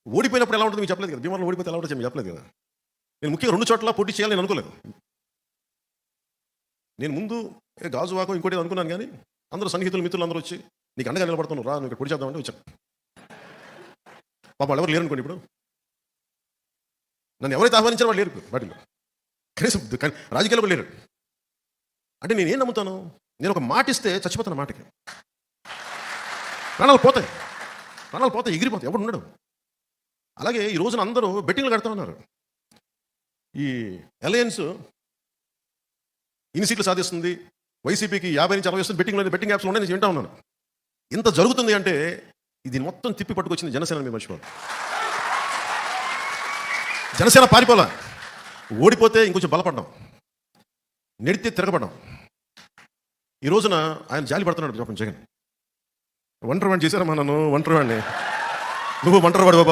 ఓడిపోయినప్పుడు ఎలా ఉంటుంది మీకు చెప్పలేదు కదా, భీమవరంలో ఓడిపోతే ఎలా ఉంటుంది మీకు చెప్పలేదు కదా. నేను ముఖ్యంగా 2 చోట్ల పోటీ చేయాలని నేను అనుకోలేదు. నేను ముందు గాజువాకం ఇంకోటి ఏదో అనుకున్నాను, కానీ అందరూ సన్నిహితులు మిత్రులు అందరూ వచ్చి నీకు అండగా నిలబడుతున్నావు రా, నువ్వు ఇక్కడ పొడి చేద్దామంటే వచ్చాను. పాప వాళ్ళు ఎవరు లేరు అనుకోండి, ఇప్పుడు నన్ను ఎవరైతే ఆహ్వానించారో వాళ్ళు లేరు వాటిలో, కనీసం రాజకీయాలు కూడా లేరు. అంటే నేనేం నమ్ముతాను, నేను ఒక మాట ఇస్తే చచ్చిపోతాను మాటకి, ప్రాణాలు పోతాయి, ఎగిరిపోతాయి, ఎవడు ఉండడు. అలాగే ఈ రోజున అందరూ బెట్టింగ్లు కడతా ఉన్నారు. ఈ అలయన్స్ ఇన్ని సీట్లు సాధిస్తుంది, వైసీపీకి 50 నుంచి 60 వస్తుంది, బెట్టింగ్ యాప్స్లో ఉన్నాయి, నేను వింటా ఉన్నాను. ఇంత జరుగుతుంది అంటే ఇది మొత్తం తిప్పి పట్టుకొచ్చింది జనసేన. మీరు మర్చిపోవాలి, జనసేన పారిపోలా, ఓడిపోతే ఇంకొంచెం బలపడ్డాం, నెడితే తిరగబడ్డాం. ఈ రోజున ఆయన జాలి పడుతున్నాడు చెప్పండి జగన్. ఒంటరి వాడిని చేశారమ్మా, నన్ను ఒంటరి వాడిని, నువ్వు ఒంటరి వాడు బాబా.